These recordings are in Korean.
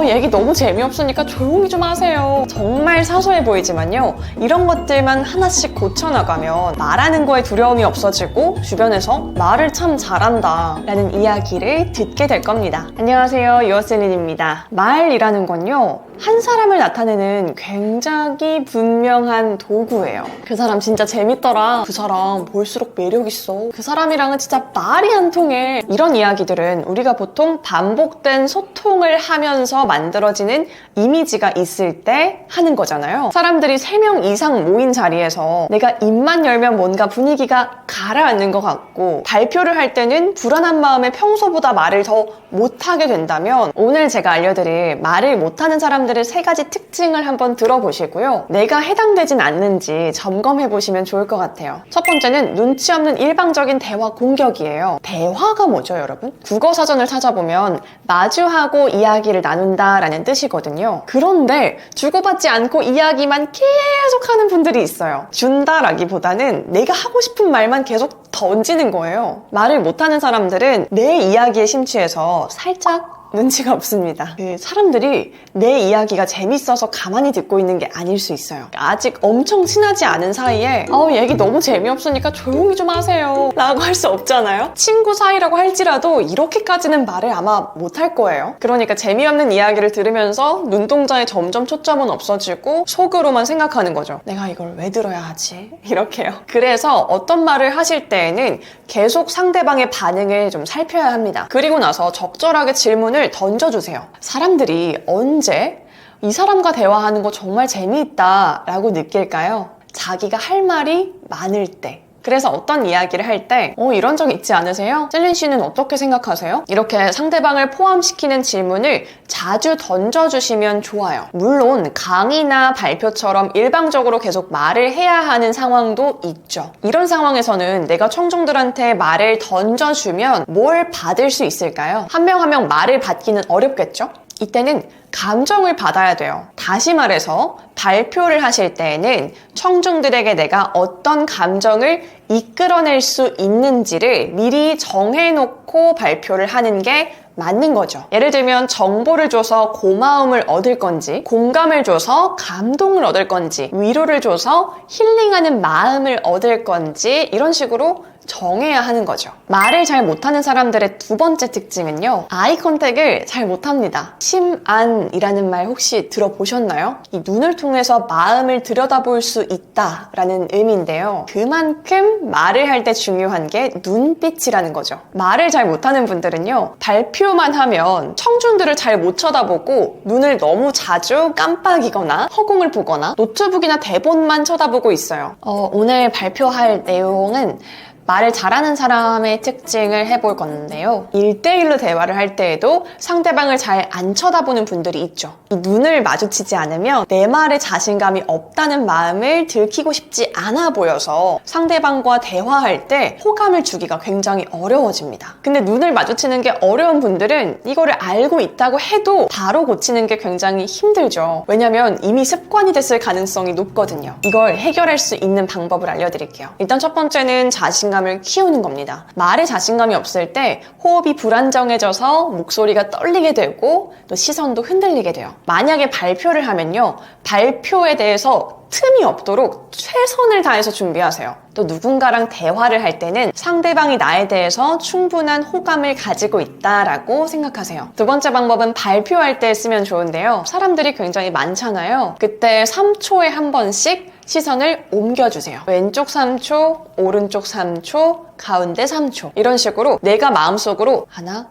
얘기 너무 재미없으니까 조용히 좀 하세요. 정말 사소해 보이지만요, 이런 것들만 하나씩 고쳐나가면 말하는 거에 두려움이 없어지고 주변에서 말을 참 잘한다 라는 이야기를 듣게 될 겁니다. 안녕하세요, 유어셀린입니다. 말이라는 건요, 한 사람을 나타내는 굉장히 분명한 도구예요. 그 사람 진짜 재밌더라, 그 사람 볼수록 매력있어, 그 사람이랑은 진짜 말이 안 통해, 이런 이야기들은 우리가 보통 반복된 소통을 하면서 만들어지는 이미지가 있을 때 하는 거잖아요. 사람들이 3명 이상 모인 자리에서 내가 입만 열면 뭔가 분위기가 가라앉는 것 같고, 발표를 할 때는 불안한 마음에 평소보다 말을 더 못하게 된다면, 오늘 제가 알려드릴 말을 못하는 사람들의 3가지 특징을 한번 들어보시고요, 내가 해당되진 않는지 점검해보시면 좋을 것 같아요. 첫 번째는 눈치 없는 일방적인 대화 공격이에요. 대화가 뭐죠, 여러분? 국어사전을 찾아보면 마주하고 이야기를 나눈다 라는 뜻이거든요. 그런데 주고받지 않고 이야기만 계속 하는 분들이 있어요. 준다라기보다는 내가 하고 싶은 말만 계속 던지는 거예요. 말을 못하는 사람들은 내 이야기에 심취해서 살짝 눈치가 없습니다. 사람들이 내 이야기가 재밌어서 가만히 듣고 있는 게 아닐 수 있어요. 아직 엄청 친하지 않은 사이에 얘기 너무 재미없으니까 조용히 좀 하세요 라고 할 수 없잖아요. 친구 사이라고 할지라도 이렇게까지는 말을 아마 못할 거예요. 그러니까 재미없는 이야기를 들으면서 눈동자에 점점 초점은 없어지고 속으로만 생각하는 거죠. 내가 이걸 왜 들어야 하지? 이렇게요. 그래서 어떤 말을 하실 때에는 계속 상대방의 반응을 좀 살펴야 합니다. 그리고 나서 적절하게 질문을 던져주세요. 사람들이 언제 이 사람과 대화하는 거 정말 재미있다 라고 느낄까요? 자기가 할 말이 많을 때. 그래서 어떤 이야기를 할 때 이런 적 있지 않으세요? 셀린 씨는 어떻게 생각하세요? 이렇게 상대방을 포함시키는 질문을 자주 던져주시면 좋아요. 물론 강의나 발표처럼 일방적으로 계속 말을 해야 하는 상황도 있죠. 이런 상황에서는 내가 청중들한테 말을 던져주면 뭘 받을 수 있을까요? 한 명 한 명 말을 받기는 어렵겠죠? 이때는 감정을 받아야 돼요. 다시 말해서 발표를 하실 때에는 청중들에게 내가 어떤 감정을 이끌어낼 수 있는지를 미리 정해놓고 발표를 하는 게 맞는 거죠. 예를 들면 정보를 줘서 고마움을 얻을 건지, 공감을 줘서 감동을 얻을 건지, 위로를 줘서 힐링하는 마음을 얻을 건지, 이런 식으로 정해야 하는 거죠. 말을 잘 못하는 사람들의 2번째 특징은요, 아이 컨택을 잘 못합니다. 심안이라는 말 혹시 들어보셨나요? 이 눈을 통해서 마음을 들여다볼 수 있다라는 의미인데요, 그만큼 말을 할 때 중요한 게 눈빛이라는 거죠. 말을 잘 못하는 분들은요, 발표만 하면 청중들을 잘 못 쳐다보고 눈을 너무 자주 깜빡이거나 허공을 보거나 노트북이나 대본만 쳐다보고 있어요. 오늘 발표할 내용은 말을 잘하는 사람의 특징을 해볼 건데요, 1대1로 대화를 할 때에도 상대방을 잘 안 쳐다보는 분들이 있죠. 이 눈을 마주치지 않으면 내 말에 자신감이 없다는 마음을 들키고 싶지 않아 보여서 상대방과 대화할 때 호감을 주기가 굉장히 어려워집니다. 근데 눈을 마주치는 게 어려운 분들은 이거를 알고 있다고 해도 바로 고치는 게 굉장히 힘들죠. 왜냐면 이미 습관이 됐을 가능성이 높거든요. 이걸 해결할 수 있는 방법을 알려드릴게요. 일단 첫 번째는 자신감을 키우는 겁니다. 말에 자신감이 없을 때 호흡이 불안정해져서 목소리가 떨리게 되고 또 시선도 흔들리게 돼요. 만약에 발표를 하면요, 발표에 대해서 틈이 없도록 최선을 다해서 준비하세요. 또 누군가랑 대화를 할 때는 상대방이 나에 대해서 충분한 호감을 가지고 있다라고 생각하세요. 2번째 방법은 발표할 때 쓰면 좋은데요, 사람들이 굉장히 많잖아요. 그때 3초에 한 번씩 시선을 옮겨주세요. 왼쪽 3초, 오른쪽 3초, 가운데 3초, 이런 식으로 내가 마음속으로 하나,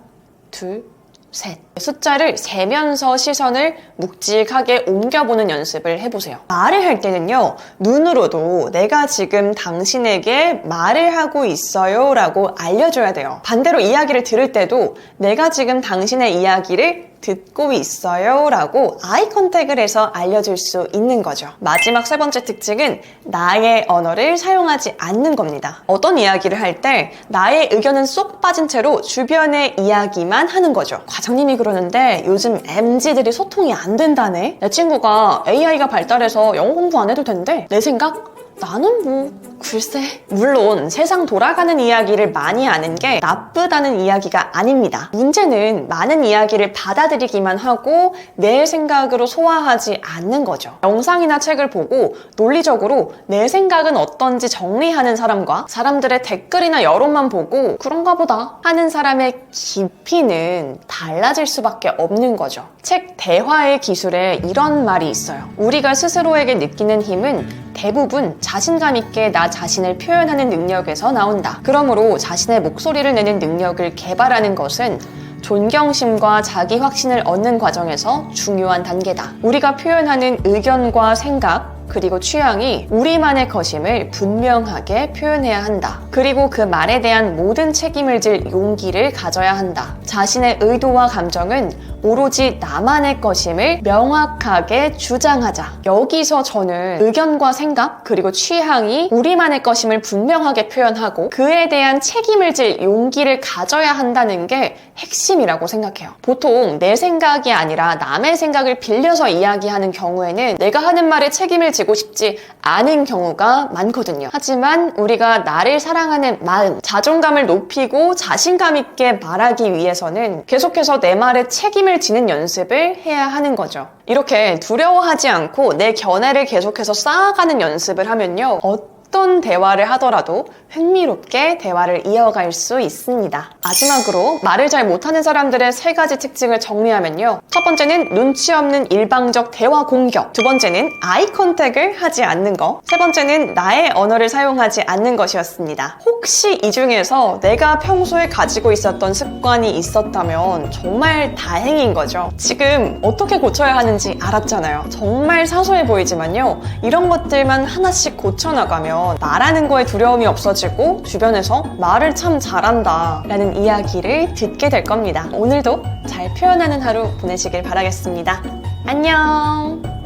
둘, 셋 숫자를 세면서 시선을 묵직하게 옮겨보는 연습을 해보세요. 말을 할 때는요, 눈으로도 내가 지금 당신에게 말을 하고 있어요 라고 알려줘야 돼요. 반대로 이야기를 들을 때도 내가 지금 당신의 이야기를 듣고 있어요 라고 아이 컨택을 해서 알려줄 수 있는 거죠. 마지막 3번째 특징은 나의 언어를 사용하지 않는 겁니다. 어떤 이야기를 할 때 나의 의견은 쏙 빠진 채로 주변의 이야기만 하는 거죠. 과장님이 그러는데 요즘 MZ들이 소통이 안 된다네? 내 친구가 AI가 발달해서 영어 공부 안 해도 된대? 내 생각? 나는 뭐 글쎄. 물론 세상 돌아가는 이야기를 많이 아는 게 나쁘다는 이야기가 아닙니다. 문제는 많은 이야기를 받아들이기만 하고 내 생각으로 소화하지 않는 거죠. 영상이나 책을 보고 논리적으로 내 생각은 어떤지 정리하는 사람과 사람들의 댓글이나 여론만 보고 그런가 보다 하는 사람의 깊이는 달라질 수밖에 없는 거죠. 책 대화의 기술에 이런 말이 있어요. 우리가 스스로에게 느끼는 힘은 대부분 자신감 있게 나 자신을 표현하는 능력에서 나온다. 그러므로 자신의 목소리를 내는 능력을 개발하는 것은 존경심과 자기 확신을 얻는 과정에서 중요한 단계다. 우리가 표현하는 의견과 생각, 그리고 취향이 우리만의 것임을 분명하게 표현해야 한다. 그리고 그 말에 대한 모든 책임을 질 용기를 가져야 한다. 자신의 의도와 감정은 오로지 나만의 것임을 명확하게 주장하자. 여기서 저는 의견과 생각 그리고 취향이 우리만의 것임을 분명하게 표현하고 그에 대한 책임을 질 용기를 가져야 한다는 게 핵심이라고 생각해요. 보통 내 생각이 아니라 남의 생각을 빌려서 이야기하는 경우에는 내가 하는 말에 책임을 지고 싶지 않은 경우가 많거든요. 하지만 우리가 나를 사랑하는 마음, 자존감을 높이고 자신감 있게 말하기 위해서는 계속해서 내 말에 책임을 지는 연습을 해야 하는 거죠. 이렇게 두려워하지 않고 내 견해를 계속해서 쌓아가는 연습을 하면요. 어떤 대화를 하더라도 흥미롭게 대화를 이어갈 수 있습니다. 마지막으로 말을 잘 못하는 사람들의 3가지 특징을 정리하면요. 첫 번째는 눈치 없는 일방적 대화 공격. 두 번째는 아이 컨택을 하지 않는 거. 세 번째는 나의 언어를 사용하지 않는 것이었습니다. 혹시 이 중에서 내가 평소에 가지고 있었던 습관이 있었다면 정말 다행인 거죠. 지금 어떻게 고쳐야 하는지 알았잖아요. 정말 사소해 보이지만요. 이런 것들만 하나씩 고쳐나가면 말하는 거에 두려움이 없어지고 주변에서 말을 참 잘한다 라는 이야기를 듣게 될 겁니다. 오늘도 잘 표현하는 하루 보내시길 바라겠습니다. 안녕!